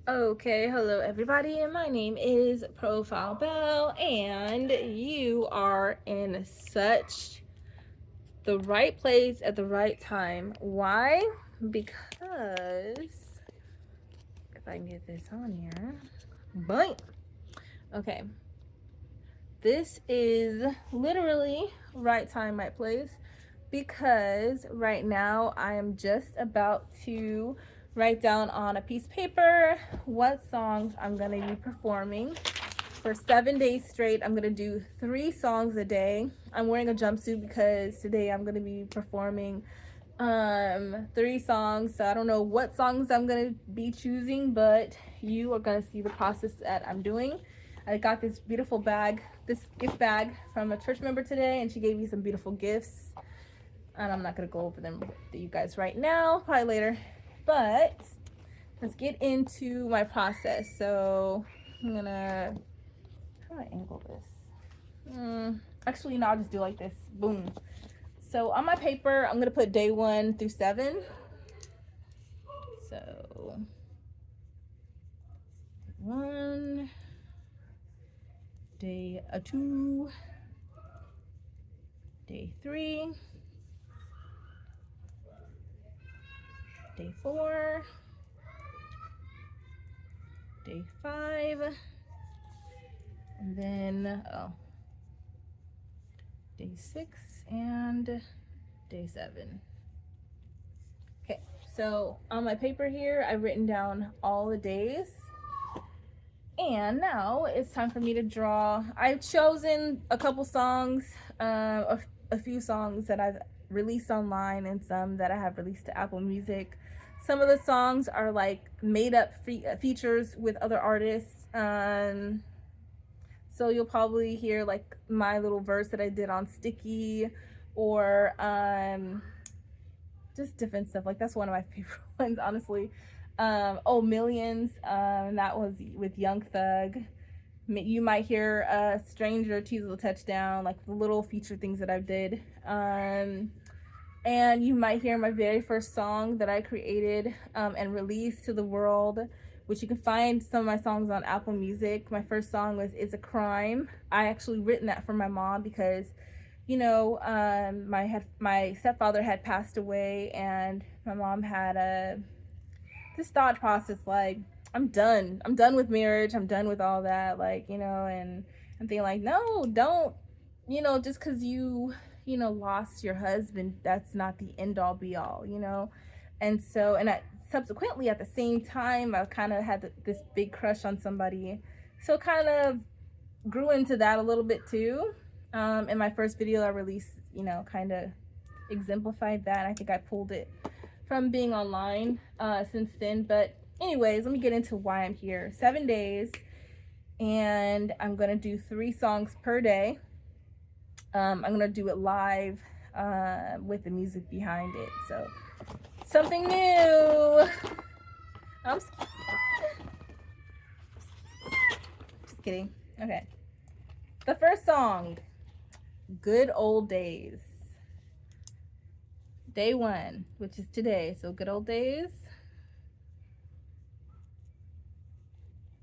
Okay, hello everybody. My name is Profile Belle, and you are in such the right place at the right time. Why? Because if I can get this on here, boing. Okay, this is literally right time, right place, because right now I am just about to write down on a piece of paper what songs I'm going to be performing for 7 days straight. I'm going to do 3 songs a day. I'm wearing a jumpsuit because today I'm going to be performing 3 songs. So I don't know what songs I'm going to be choosing, but you are going to see the process that I'm doing. I got this beautiful bag, this gift bag from a church member today, and she gave me some beautiful gifts. And I'm not going to go over them with you guys right now, probably later. But let's get into my process. So I'm going to, how do I angle this? Actually, no, I'll just do it like this. Boom. So on my paper, I'm going to put day 1 through 7. So 1, day 2, day 3, day 4, day 5, and then day 6 and day 7. Okay, so on my paper here, I've written down all the days. And now it's time for me to draw. I've chosen a couple songs, a few songs that I've released online and some that I have released to Apple Music. Some of the songs are like made up features with other artists. So you'll probably hear like my little verse that I did on Sticky, or just different stuff. Like that's one of my favorite ones, honestly. Millions. That was with Young Thug. You might hear Stranger, Teasel Touchdown, like the little feature things that I did. And you might hear my very first song that I created and released to the world, which you can find some of my songs on Apple Music. My first song was It's a Crime. I actually written that for my mom because, you know, my stepfather had passed away, and my mom had this thought process like, I'm done with marriage, I'm done with all that, like, you know. And I'm thinking like, no, don't, you know, just because you know, lost your husband, that's not the end all be all, you know. And so, and I subsequently at the same time, I kind of had this big crush on somebody, so kind of grew into that a little bit too. In my first video I released, you know, kind of exemplified that. I think I pulled it from being online since then. But anyways, let me get into why I'm here. 7 days, and I'm gonna do 3 songs per day. I'm gonna do it live with the music behind it. So something new. I'm scared. Just kidding. Okay. The first song, Good Old Days. Day 1, which is today. So Good Old Days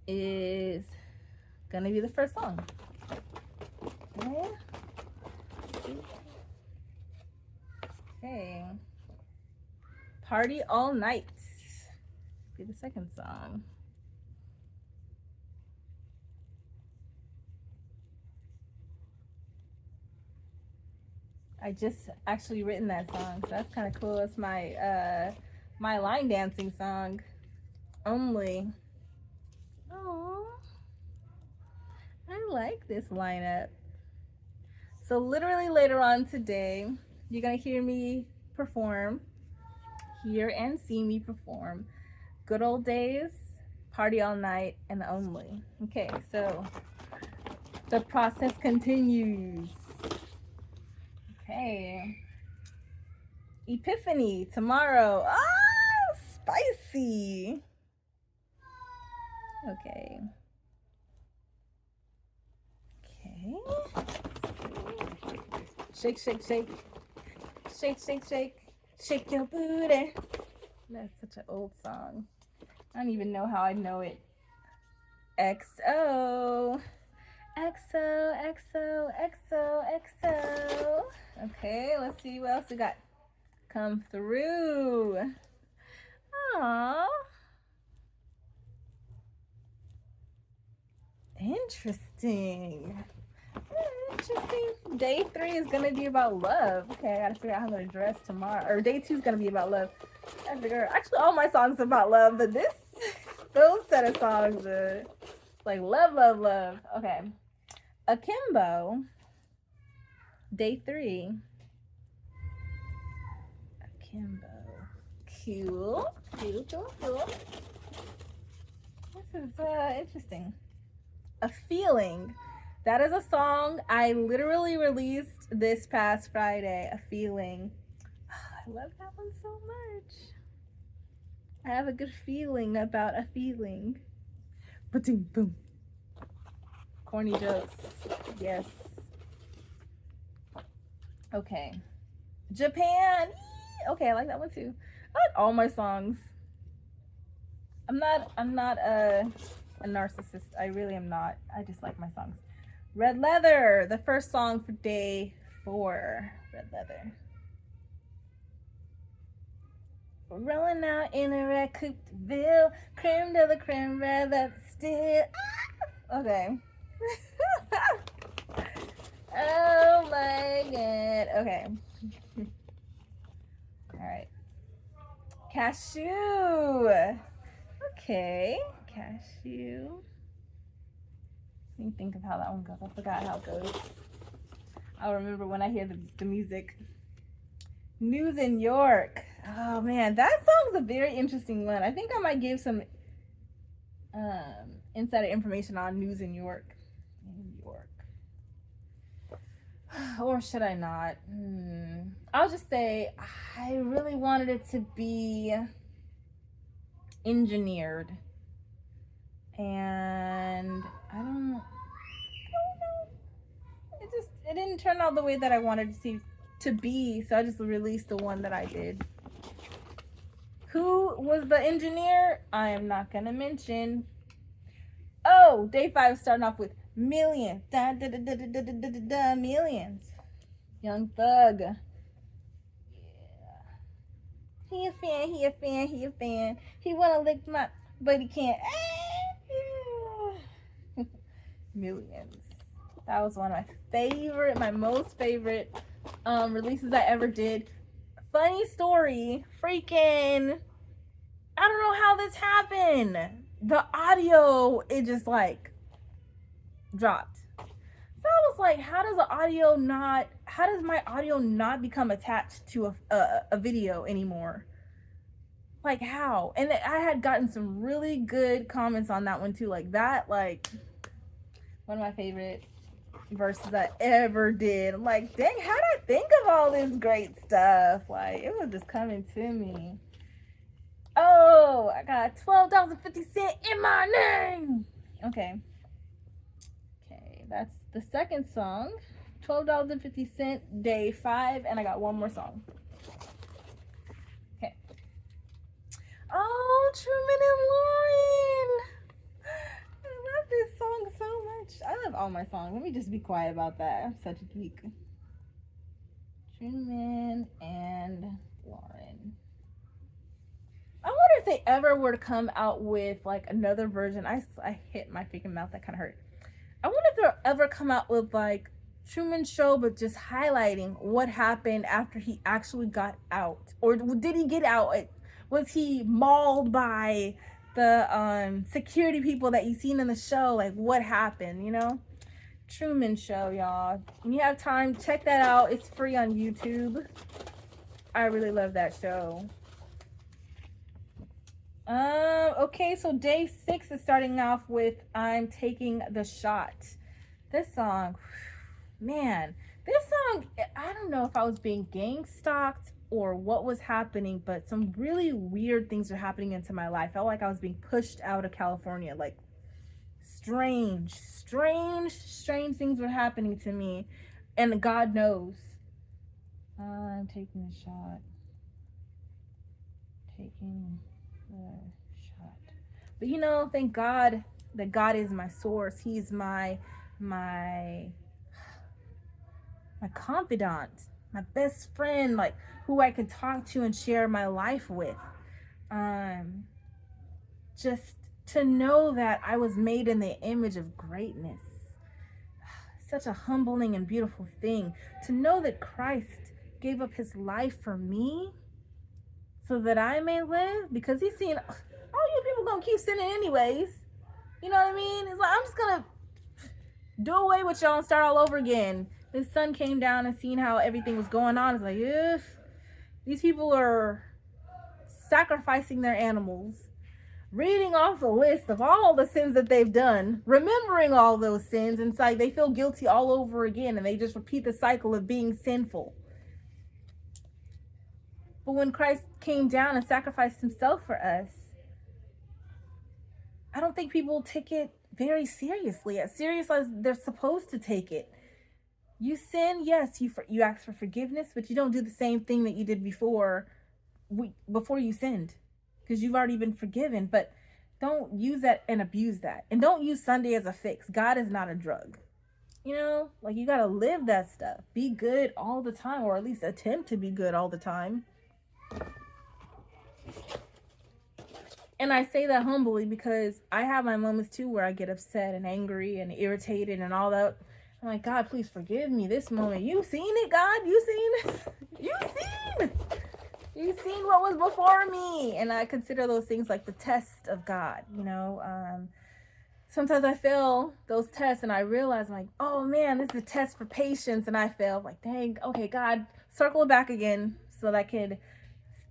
is gonna be the first song. Okay. Okay. Party All Night be the second song. I just actually written that song, so that's kind of cool. It's my my line dancing song. Only. Oh, I like this lineup. So literally later on today, you're gonna hear me perform, hear and see me perform Good Old Days, Party All Night, and Only. Okay, so the process continues. Okay. Epiphany tomorrow. Ah, spicy. Okay. Okay. Shake, shake, shake. Shake, shake, shake. Shake your booty. That's such an old song. I don't even know how I know it. XO. XO, XO, XO, XO. Okay, let's see what else we got. Come through. Aww. Interesting. Interesting. Day 3 is gonna be about love. Okay, I gotta figure out how I'm gonna dress tomorrow. Or day 2 is gonna be about love. I figure actually all my songs are about love, but those set of songs are like love, love, love. Okay. Akimbo. Day 3. Akimbo. Cool. Cool, cool, cool. This is interesting. A Feeling. That is a song I literally released this past Friday. A Feeling. I love that one so much. I have a good feeling about a feeling. Ba-ding, boom. Corny jokes. Yes. Okay. Japan. Okay, I like that one too. I like all my songs. I'm not a narcissist. I really am not. I just like my songs. Red Leather, the first song for day 4. Red Leather. Rolling out in a red couped Ville, creme de la creme, red leather still. Okay. Oh my god. Okay. All right. Cashew. Okay. Cashew. Let me think of how that one goes. I forgot how it goes. I'll remember when I hear the music. News in York. Oh man, that song's a very interesting one. I think I might give some insider information on News in York. New York. Or should I not? I'll just say I really wanted it to be engineered. And I don't know. It didn't turn out the way that I wanted it to be, so I just released the one that I did. Who was the engineer? I am not gonna mention. Oh, day 5 starting off with Millions. Da, da, da, da, da, da, da, da, da, Millions. Young Thug. Yeah. He a fan, he a fan, he a fan. He wanna lick my, but he can't. Millions. That was one of my most favorite releases I ever did. Funny story, freaking, I don't know how this happened. The audio, it just like dropped. So I was like, how does my audio not become attached to a video anymore? Like how? And I had gotten some really good comments on that one too. Like that, like one of my favorite verses I ever did. I'm like, dang, how did I think of all this great stuff? Like, it was just coming to me. Oh, I got $12.50 in my name. Okay, that's the second song. $12.50, day 5, and I got one more song. Okay. Oh, Truman and Lauren. I love this song so much. I love all my songs. Let me just be quiet about that. I'm such a geek. Truman and Lauren. I wonder if they ever were to come out with like another version. I hit my freaking mouth. That kind of hurt. I wonder if they'll ever come out with like Truman Show, but just highlighting what happened after he actually got out. Or did he get out? Was he mauled by the security people that you seen in the show? Like what happened, you know? Truman Show, y'all. When you have time, check that out. It's free on YouTube. I really love that show. Okay, so day 6 is starting off with I'm Taking the Shot. This song, man, this song, I don't know if I was being gang stalked or what was happening, but some really weird things were happening into my life. I felt like I was being pushed out of California. Like strange things were happening to me, and God knows. I'm taking the shot. Taking the shot. But you know, thank God that God is my source. He's my my confidant, my best friend, like who I can talk to and share my life with. Um, just to know that I was made in the image of greatness. Such a humbling and beautiful thing. To know that Christ gave up his life for me so that I may live, because he's seen all you people gonna keep sinning anyways. You know what I mean? It's like, I'm just gonna do away with y'all and start all over again. His son came down and seen how everything was going on. It's like, if these people are sacrificing their animals, reading off a list of all the sins that they've done, remembering all those sins, and it's like they feel guilty all over again, and they just repeat the cycle of being sinful. But when Christ came down and sacrificed himself for us, I don't think people take it very seriously, as serious as they're supposed to take it. You sin, yes, you ask for forgiveness, but you don't do the same thing that you did before you sinned, because you've already been forgiven. But don't use that and abuse that, and don't use Sunday as a fix. God is not a drug. You know, like, you gotta live that stuff. Be good all the time, or at least attempt to be good all the time. And I say that humbly because I have my moments too where I get upset and angry and irritated and all that. I'm like, God, please forgive me this moment. You seen it, God? You seen? You seen what was before me. And I consider those things like the test of God, you know. Sometimes I fail those tests and I realize, I'm like, oh man, this is a test for patience. And I fail. Like, dang, okay, God, circle it back again so that I could,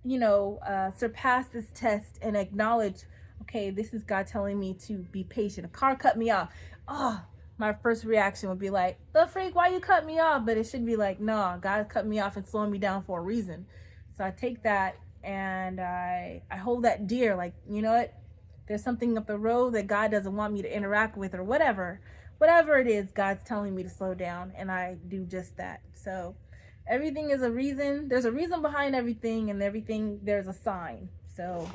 you know, surpass this test and acknowledge, okay, this is God telling me to be patient. A car cut me off. Oh, my first reaction would be like, the freak, why you cut me off? But it should be like, no, God cut me off and slowing me down for a reason. So I take that and I hold that dear. Like, you know what? There's something up the road that God doesn't want me to interact with, or whatever it is, God's telling me to slow down, and I do just that. So everything is a reason. There's a reason behind everything, and everything, there's a sign. So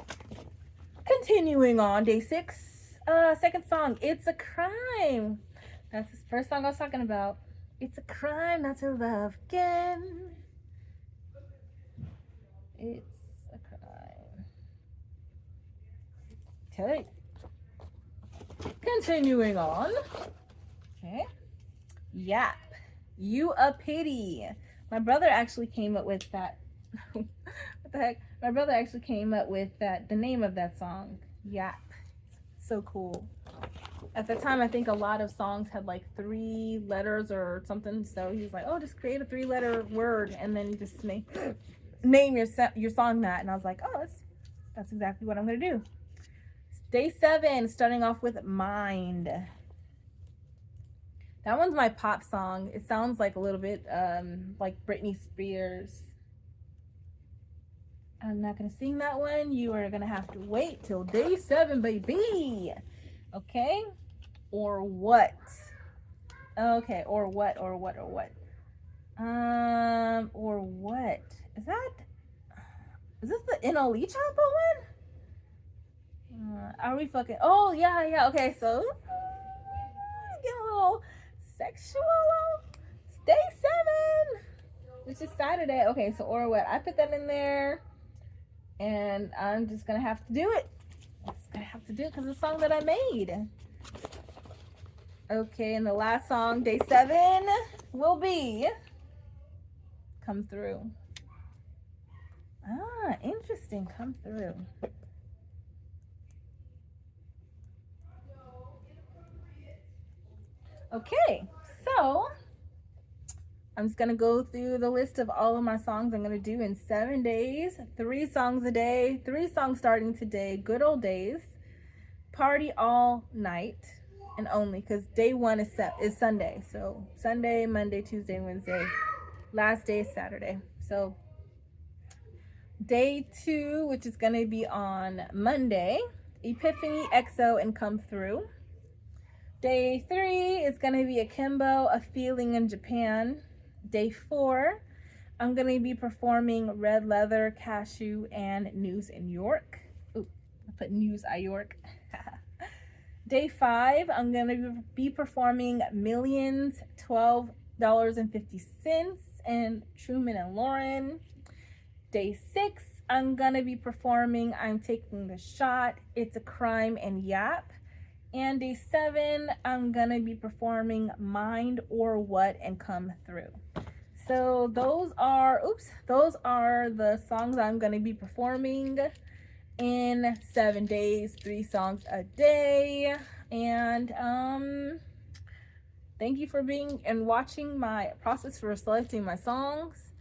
continuing on, day 6, second song, It's a Crime. That's the first song I was talking about. It's a crime not to love again. It's a crime. Okay. Continuing on. Okay. Yap. You a pity. My brother actually came up with that. What the heck? My brother actually came up with that, the name of that song. Yap. So cool. At the time, I think a lot of songs had like 3 letters or something. So he was like, oh, just create a 3-letter word and then you just name your song that. And I was like, oh, that's exactly what I'm going to do. Day 7, starting off with Mind. That one's my pop song. It sounds like a little bit like Britney Spears. I'm not going to sing that one. You are going to have to wait till day 7, baby. Okay? Or what? Okay, or what? Or what? Is this the NLE Choppa one? Are we fucking? Oh, yeah. Okay, so get a little sexual. Day 7, which is Saturday. Okay, so or what? I put that in there, and I'm just gonna have to do it. I'm just gonna have to do it because it's a song that I made. Okay, and the last song, day 7, will be Come Through. Ah, interesting. Come Through. Okay, so I'm just gonna go through the list of all of my songs I'm gonna do in 7 days. 3 songs a day, 3 songs starting today. Good old days. Party all night and only, because day 1 is Sunday. So Sunday, Monday, Tuesday, Wednesday. Last day is Saturday. So day 2, which is gonna be on Monday, Epiphany, EXO, and Come Through. Day 3 is going to be Akimbo, A Feeling in Japan. Day 4, I'm going to be performing Red Leather, Cashew, and News in York. Ooh, I put News I York. Day 5, I'm going to be performing Millions, $12.50, and Truman and Lauren. Day 6, I'm going to be performing I'm Taking the Shot, It's a Crime, and Yap. And day 7, I'm going to be performing Mind or What and Come Through. So those are the songs I'm going to be performing in 7 days, 3 songs a day. And thank you for being and watching my process for selecting my songs.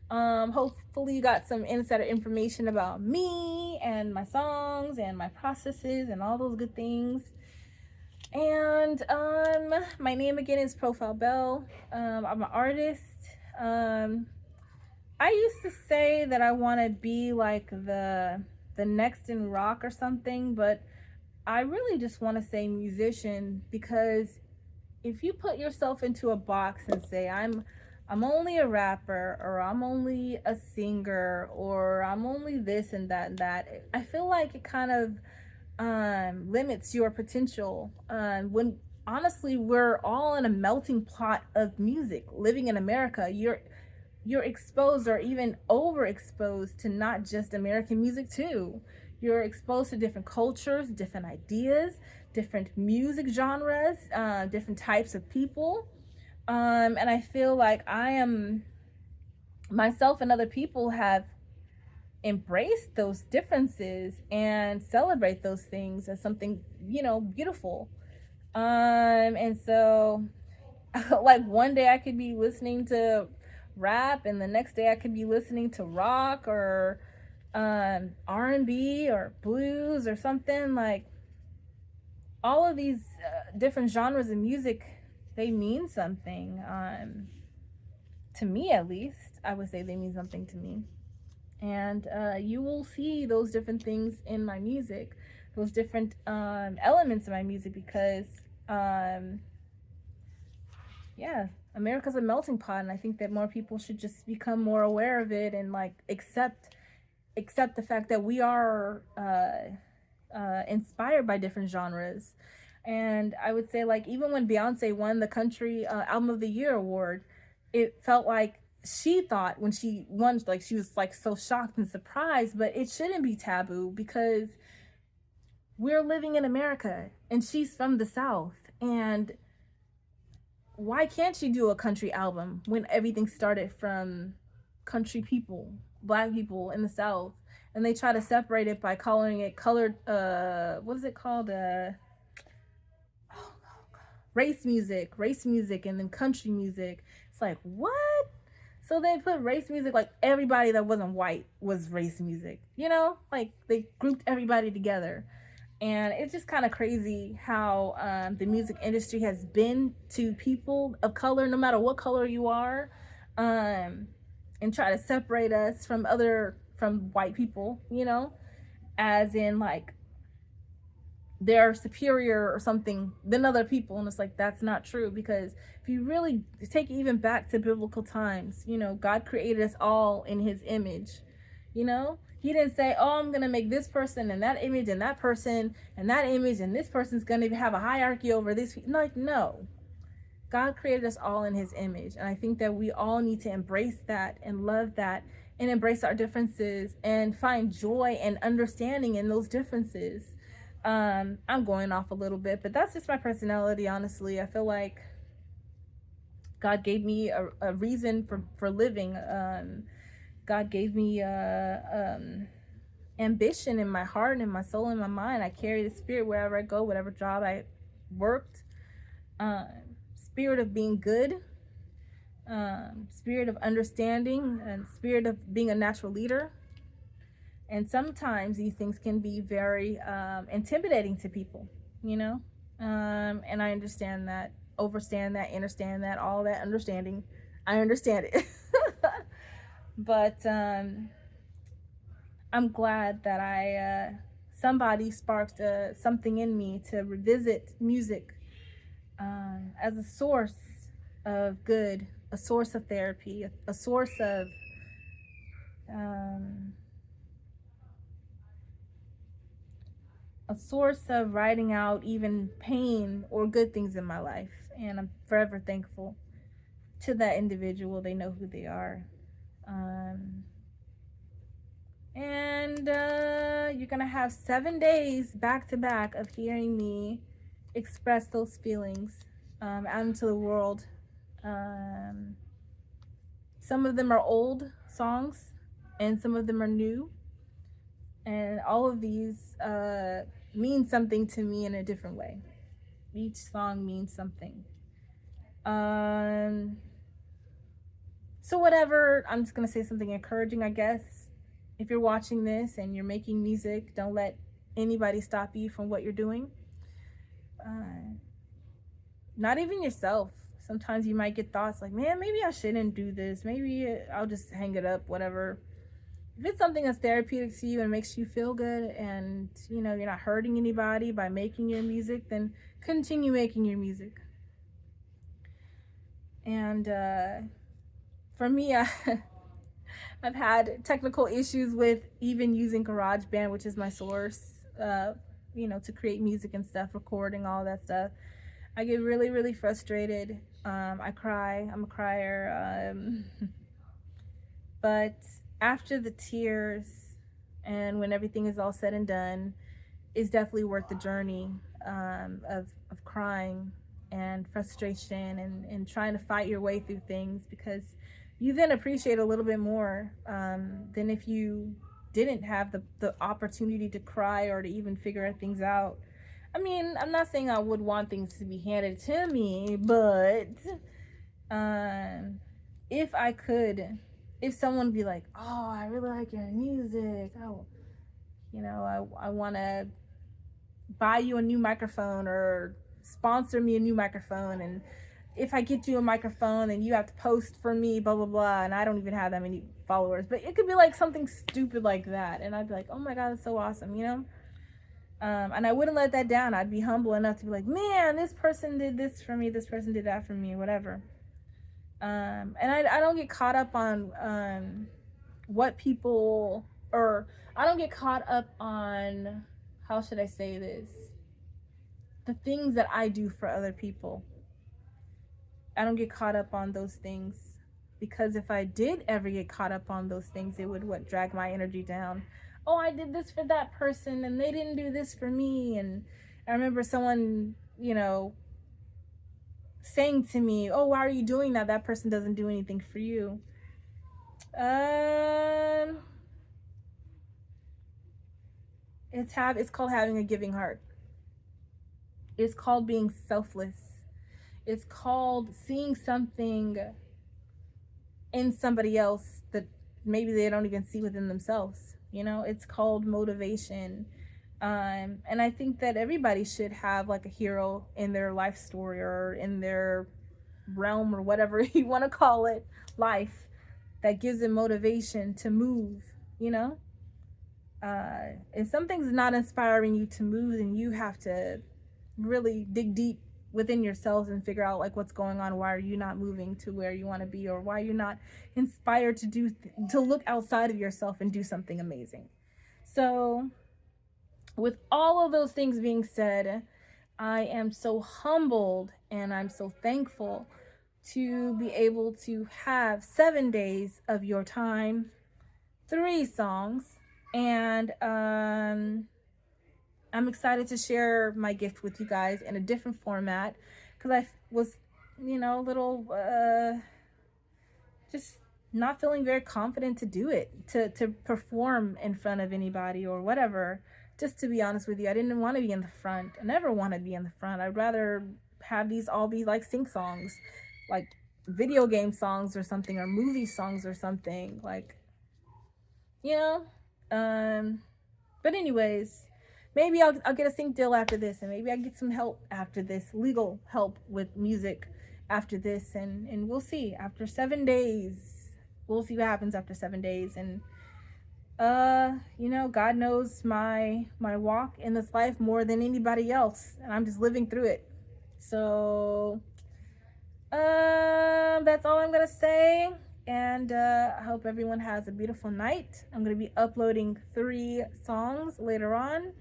Hopefully you got some insider information about me and my songs and my processes and all those good things. And my name again is Profile Belle. I'm an artist. I used to say that I want to be like the next in rock or something, but I really just want to say musician, because if you put yourself into a box and say I'm only a rapper, or I'm only a singer, or I'm only this and that and that, I feel like it kind of limits your potential. When honestly, we're all in a melting pot of music. Living in America, you're exposed or even overexposed to not just American music too. You're exposed to different cultures, different ideas, different music genres, different types of people. And I feel like I am myself and other people have embraced those differences and celebrate those things as something, beautiful. And so like one day I could be listening to rap, and the next day I could be listening to rock or R&B or blues or something. Like all of these different genres of music, they mean something. To me, at least, I would say they mean something to me. And you will see those different things in my music, those different elements of my music, because yeah, America's a melting pot, and I think that more people should just become more aware of it and like accept the fact that we are inspired by different genres. And I would say, like, even when Beyonce won the country album of the year award, it felt like she thought when she won, like, she was like so shocked and surprised. But it shouldn't be taboo, because we're living in America and she's from the South. And why can't she do a country album when everything started from country people, black people in the South? And they try to separate it by calling it colored, what is it called? Race music, and then country music. It's like, what? So they put race music, like everybody that wasn't white was race music, like they grouped everybody together. And it's just kind of crazy how the music industry has been to people of color, no matter what color you are, and try to separate us from white people, as in like they're superior or something than other people. And it's like, that's not true, because if you really take it even back to biblical times, God created us all in his image. He didn't say, oh, I'm going to make this person and that image and that person and that image, and this person's going to have a hierarchy over this. Like, no. God created us all in his image. And I think that we all need to embrace that and love that and embrace our differences and find joy and understanding in those differences. I'm going off a little bit, but that's just my personality, honestly. I feel like God gave me a reason for living. God gave me ambition in my heart and in my soul and my mind. I carry the spirit wherever I go, whatever job I worked. Spirit of being good, spirit of understanding, and spirit of being a natural leader. And sometimes these things can be very intimidating to people, and I understand that, overstand that, understand that, all that understanding. I understand it. But I'm glad that somebody sparked something in me to revisit music as a source of good, a source of therapy, a source of a source of writing out even pain or good things in my life. And I'm forever thankful to that individual. They know who they are. Um, and you're going to have 7 days back to back of hearing me express those feelings out into the world. Um, some of them are old songs, and some of them are new. And all of these mean something to me in a different way. Each song means something. So whatever, I'm just gonna say something encouraging, I guess. If you're watching this and you're making music, don't let anybody stop you from what you're doing. Not even yourself. Sometimes you might get thoughts like, man, maybe I shouldn't do this. Maybe I'll just hang it up, whatever. If it's something that's therapeutic to you and makes you feel good, and you know you're not hurting anybody by making your music, then continue making your music. And for me, I've had technical issues with even using GarageBand, which is my source, to create music and stuff, recording, all that stuff. I get really, really frustrated. I cry. I'm a crier. But after the tears and when everything is all said and done, it's definitely worth the journey of crying and frustration and trying to fight your way through things, because you then appreciate a little bit more than if you didn't have the opportunity to cry or to even figure things out. I mean, I'm not saying I would want things to be handed to me, but if I could, if someone would be like, oh, I really like your music, I want to buy you a new microphone or sponsor me a new microphone, and if I get you a microphone and you have to post for me, blah blah blah, and I don't even have that many followers, but it could be like something stupid like that, and I'd be like, oh my god, that's so awesome, and I wouldn't let that down. I'd be humble enough to be like, man, this person did this for me, this person did that for me, whatever. And I don't get caught up on what people, or I don't get caught up on, how should I say this, the things that I do for other people. I don't get caught up on those things, because if I did ever get caught up on those things, it would drag my energy down. Oh, I did this for that person and they didn't do this for me. And I remember someone, saying to me, oh, why are you doing that? That person doesn't do anything for you. It's called having a giving heart. It's called being selfless. It's called seeing something in somebody else that maybe they don't even see within themselves. It's called motivation. And I think that everybody should have like a hero in their life story or in their realm or whatever you want to call it, life, that gives them motivation to move. If something's not inspiring you to move, then you have to really dig deep within yourselves and figure out like what's going on. Why are you not moving to where you want to be, or why are you not inspired to look outside of yourself and do something amazing? So with all of those things being said, I am so humbled and I'm so thankful to be able to have 7 days of your time, 3 songs, and I'm excited to share my gift with you guys in a different format, because I was, a little just not feeling very confident to do it, to perform in front of anybody or whatever. Just to be honest with you, I didn't want to be in the front. I never want to be in the front. I'd rather have all these like sing songs, like video game songs or something, or movie songs or something, like, but anyways, maybe I'll get a sync deal after this, and maybe I get some help after this, legal help with music after this, and we'll see. After 7 days, we'll see what happens after 7 days. And God knows my walk in this life more than anybody else, and I'm just living through it. So that's all I'm gonna say. And I hope everyone has a beautiful night. I'm going to be uploading 3 songs later on.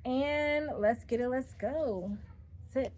And let's get it, let's go. Sit.